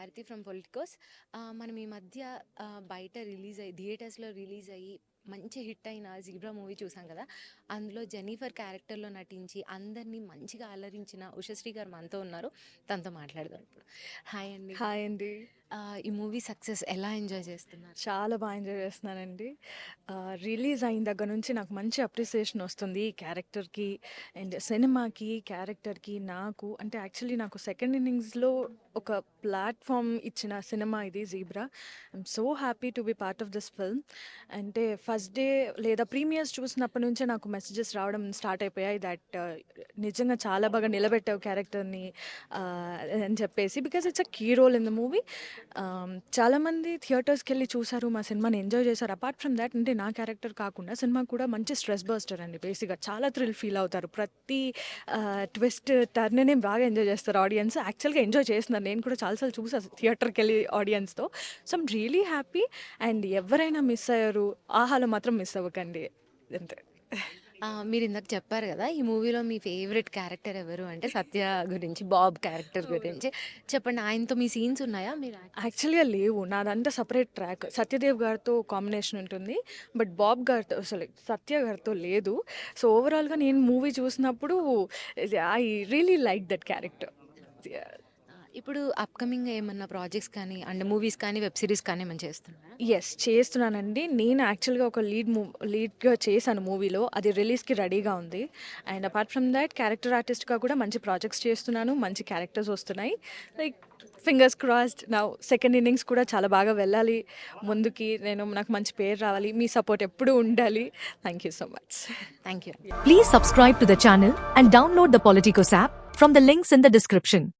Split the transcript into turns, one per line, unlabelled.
Bharati from Politicos. మనం ఈ మధ్య బయట రిలీజ్ అయ్యి థియేటర్స్‌లో రిలీజ్ అయ్యి మంచి హిట్ అయిన 'జీబ్రా' మూవీ చూసాం కదా! అందులో జెన్నిఫర్ క్యారెక్టర్‌లో నటించి అందరినీ మంచిగా అలరించిన ఉషశ్రీ గారు మనతో ఉన్నారు. తనతో మాట్లాడదాం ఇప్పుడు. హాయ్ అండి.
హాయ్ అండి.
ఈ మూవీ సక్సెస్ ఎలా ఎంజాయ్ చేస్తున్నారు?
చాలా బాగా ఎంజాయ్ చేస్తున్నానండి. రిలీజ్ అయిన దగ్గర నుంచి నాకు మంచి అప్రిసియేషన్ వస్తుంది ఈ క్యారెక్టర్‌కి అండ్ సినిమాకి, క్యారెక్టర్‌కి, నాకు. అంటే యాక్చువల్లీ నాకు సెకండ్ ఇన్నింగ్స్‌లో ఒక ప్లాట్‌ఫామ్ ఇచ్చిన సినిమా ఇది 'zebra'. I'm so happy to be part of this film. అంటే ఫస్ట్ డే లేదా ప్రీమియర్స్ చూసినప్పటి నుంచే నాకు మెసేజెస్ రావడం స్టార్ట్ అయిపోయాయి దట్ నిజంగా చాలా బాగా నిలబెట్టావు క్యారెక్టర్‌ని అని చెప్పేసి. Because it's a key role in the movie. చాలామంది థియేటర్స్‌కెళ్ళి చూసారు, మా సినిమాని ఎంజాయ్ చేశారు. అపార్ట్ ఫ్రమ్ దాట్ అంటే నా క్యారెక్టర్ కాకుండా సినిమా కూడా మంచి స్ట్రెస్ బస్టర్ అండి బేసిక్‌గా. చాలా థ్రిల్ ఫీల్ అవుతారు. ప్రతి ట్విస్ట్, టర్న్‌ని బాగా ఎంజాయ్ చేస్తారు ఆడియన్స్. యాక్చువల్‌గా ఎంజాయ్ చేస్తున్నారు. నేను కూడా చాలా సార్లు చూసా థియేటర్‌కెళ్ళి ఆడియన్స్‌తో. So, I'm really happy. And ఎవరైనా మిస్ అయ్యారు, ఆహాలో మాత్రం మిస్ అవ్వకండి. అంతే.
మీరు ఇందాక చెప్పారు కదా! ఈ మూవీలో మీ ఫేవరెట్ క్యారెక్టర్ ఎవరు అంటే సత్య గురించి, బాబ్ క్యారెక్టర్ గురించి చెప్పండి. ఆయనతో మీ సీన్స్ ఉన్నాయా? మీరు
యాక్చువల్‌గా లేవు. నాదంతా సెపరేట్ ట్రాక్. సత్యదేవ్ గారితో కాంబినేషన్ ఉంటుంది. బట్ బాబ్ గారితో సత్య గారితో లేదు. సో, ఓవరాల్‌గా నేను మూవీ చూసినప్పుడు I really like that character.
ఇప్పుడు అప్‌కమింగ్ ఏమన్నా ప్రాజెక్ట్స్ కానీ, అండ్ మూవీస్ కానీ, వెబ్ సిరీస్ కానీ ఏమైనా చేస్తున్నారా?
యెస్, చేస్తున్నానండి. నేను యాక్చువల్‌గా ఒక లీడ్‌గా చేశాను మూవీలో. అది రిలీజ్‌కి రెడీగా ఉంది. And apart from that character ఆర్టిస్ట్‌గా కూడా మంచి ప్రాజెక్ట్స్ చేస్తున్నాను. మంచి క్యారెక్టర్స్ వస్తున్నాయి. Like fingers crossed now second innings కూడా చాలా బాగా వెళ్ళాలి ముందుకి. నాకు మంచి పేరు రావాలి. మీ సపోర్ట్ ఎప్పుడూ ఉండాలి. Thank you so much.
Thank you.
Please subscribe to the channel and download the Politicos app from the links in the description.